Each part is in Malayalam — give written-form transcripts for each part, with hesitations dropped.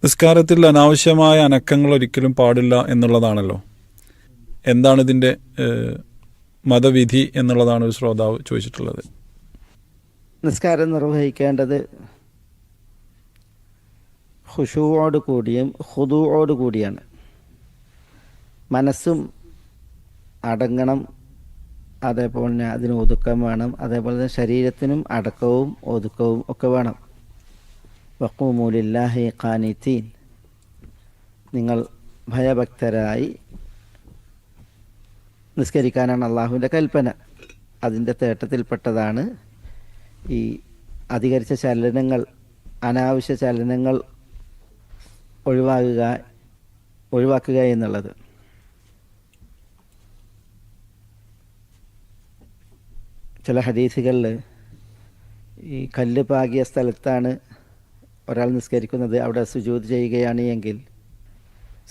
നിസ്കാരത്തിൽ അനാവശ്യമായ അനക്കങ്ങൾ ഒരിക്കലും പാടില്ല എന്നുള്ളതാണല്ലോ. എന്താണ് ഇതിൻ്റെ മതവിധി എന്നുള്ളതാണ് ഒരു ശ്രോതാവ് ചോദിച്ചിട്ടുള്ളത്. നിസ്കാരം നിർവഹിക്കേണ്ടത് ഖുശൂഅോട് കൂടിയും ഖുദൂഅോട് കൂടിയാണ്. മനസ്സും അടങ്ങണം, അതേപോലെ തന്നെ അതിന് ഒതുക്കം വേണം, അതേപോലെ തന്നെ ശരീരത്തിനും അടക്കവും ഒതുക്കവും ഒക്കെ വേണം. വഖൂമു ലില്ലാഹി ഖാനിതീൻ, നിങ്ങൾ ഭയഭക്തരായി നിസ്കരിക്കാനാണ് അള്ളാഹുവിൻ്റെ കൽപ്പന. അതിൻ്റെ തേട്ടത്തിൽപ്പെട്ടതാണ് ഈ അധികരിച്ച ചലനങ്ങൾ, അനാവശ്യ ചലനങ്ങൾ ഒഴിവാക്കുക എന്നുള്ളത്. ചില ഹദീസുകളിൽ ഈ കല്ല് പാകിയ സ്ഥലത്താണ് ഒരാൾ നിസ്കരിക്കുന്നത്, അവിടെ സുജൂദ് ചെയ്യുകയാണ് എങ്കിൽ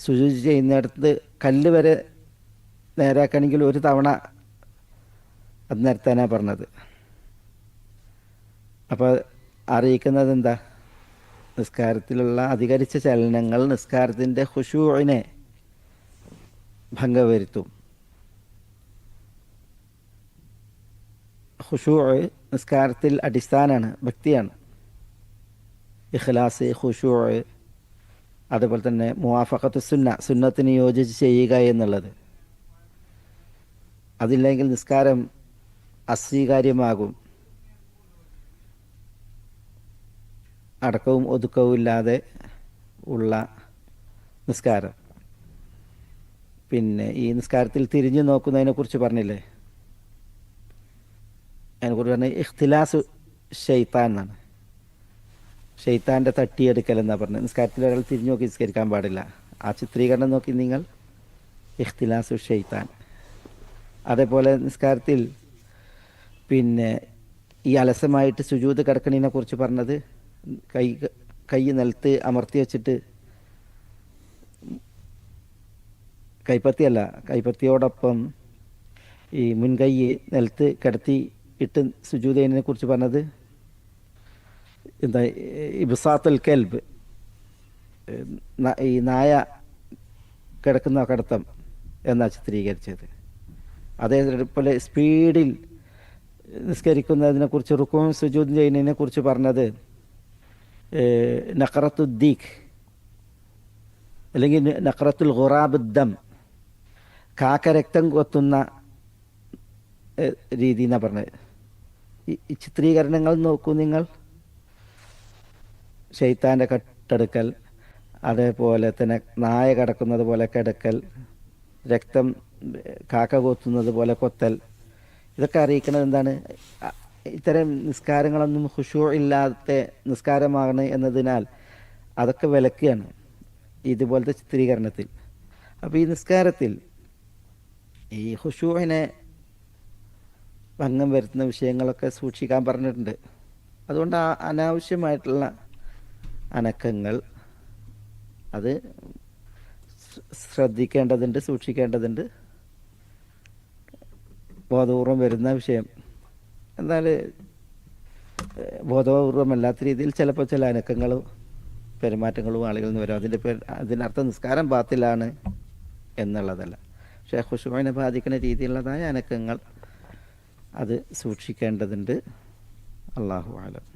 സുജൂദ് ചെയ്യുന്നിടത്ത് കല്ല് വരെ നേരാക്കണമെങ്കിൽ ഒരു തവണ അത് നിരത്താനാണ് പറഞ്ഞത്. അപ്പോൾ അറിയിക്കുന്നത് എന്താ? നിസ്കാരത്തിലുള്ള അധികരിച്ച ചലനങ്ങൾ നിസ്കാരത്തിൻ്റെ ഖുശൂഇനെ ഭംഗം വരുത്തും. ഖുശൂഅ് നിസ്കാരത്തിൽ അടിസ്ഥാനമാണ്, ഭക്തിയാണ്. ഇഖ്ലാസ്, ഖുശൂഅ്, അതുപോലെ തന്നെ മുവാഫഖത്തു സുന്നത്തിന് യോജിച്ച് ചെയ്യുക എന്നുള്ളത്. അതില്ലെങ്കിൽ നിസ്കാരം അസ്വീകാര്യമാകും. അടക്കവും ഒതുക്കവും ഇല്ലാതെ ഉള്ള നിസ്കാരം. പിന്നെ ഈ നിസ്കാരത്തിൽ തിരിഞ്ഞു നോക്കുന്നതിനെ കുറിച്ച് പറഞ്ഞില്ലേ, അതിനെക്കുറിച്ച് പറഞ്ഞ ഇഖ്തിലാസു ഷെയ്ത്താൻ എന്നാണ്. ഷെയ്ത്താൻ്റെ തട്ടിയെടുക്കൽ എന്നാണ് പറഞ്ഞത്. നിസ്കാരത്തിൽ ഒരാൾ തിരിഞ്ഞു നോക്കി നിസ്കരിക്കാൻ പാടില്ല. ആ ചിത്രീകരണം നോക്കി നിങ്ങൾ ഇഖ്തിലാസു ഷെയ്ത്താൻ. അതേപോലെ നിസ്കാരത്തിൽ പിന്നെ ഈ അലസമായിട്ട് സുജൂദ് കിടക്കണതിനെ കുറിച്ച് പറഞ്ഞത്, കൈ നിലത്ത് അമർത്തി വെച്ചിട്ട്, കൈപ്പത്തിയോടൊപ്പം ഈ മുൻകൈ നിലത്ത് കിടത്തി ഇട്ട് സുജൂദ് ചെയ്യുന്നതിനെ കുറിച്ച് പറഞ്ഞത് എന്താ? ഇബ്സാത്തുൽ കൽബ്, ഈ നായ കിടക്കുന്ന കിടത്തം എന്നാ ചിത്രീകരിച്ചത്. അതേപോലെ സ്പീഡിൽ നിസ്കരിക്കുന്നതിനെ കുറിച്ച്, റുക്കൂഉം സുജൂദും ചെയ്യുന്നതിനെ കുറിച്ച് പറഞ്ഞത് നഖറത്തുദ്ദീഖ് അല്ലെങ്കിൽ നഖറത്തുൽ ഖുറാബുദ്ദം, കാക്ക രക്തം കൊത്തുന്ന രീതി എന്നാണ് പറഞ്ഞത്. ഈ ചിത്രീകരണങ്ങൾ നോക്കൂ നിങ്ങൾ. ശൈത്താൻ്റെ കട്ടെടുക്കൽ, അതേപോലെ തന്നെ നായ കിടക്കുന്നത് പോലെ കിടക്കൽ, രക്തം കാക്ക കൊത്തുന്നത് പോലെ കൊത്തൽ, ഇതൊക്കെ അറിയിക്കുന്നത് എന്താണ്? ഇത്തരം നിസ്കാരങ്ങളൊന്നും ഖുശൂ ഇല്ലാത്ത നിസ്കാരമാണ് എന്നതിനാൽ അതൊക്കെ വിലക്കുകയാണ് ഇതുപോലത്തെ ചിത്രീകരണത്തിൽ. അപ്പോൾ ഈ നിസ്കാരത്തിൽ ഈ ഖുശൂഇനെ ഭംഗം വരുത്തുന്ന വിഷയങ്ങളൊക്കെ സൂക്ഷിക്കാൻ പറഞ്ഞിട്ടുണ്ട്. അതുകൊണ്ട് അനാവശ്യമായിട്ടുള്ള അനക്കങ്ങൾ അത് ശ്രദ്ധിക്കേണ്ടതുണ്ട്, സൂക്ഷിക്കേണ്ടതുണ്ട്. ബോധപൂർവം വരുന്ന വിഷയം എന്നാൽ ബോധപൂർവമല്ലാത്ത രീതിയിൽ ചിലപ്പോൾ ചില അനക്കങ്ങളും പെരുമാറ്റങ്ങളും ആളുകളിൽ നിന്ന് വരും. അതിനർത്ഥം നിസ്കാരം ബാത്തിലാണ് എന്നുള്ളതല്ല. പക്ഷേ ഖുശൂഇനെ ബാധിക്കുന്ന രീതിയിലുള്ളതായ അനക്കങ്ങൾ അത് സൂക്ഷിക്കേണ്ടതുണ്ട്. അല്ലാഹു അലം.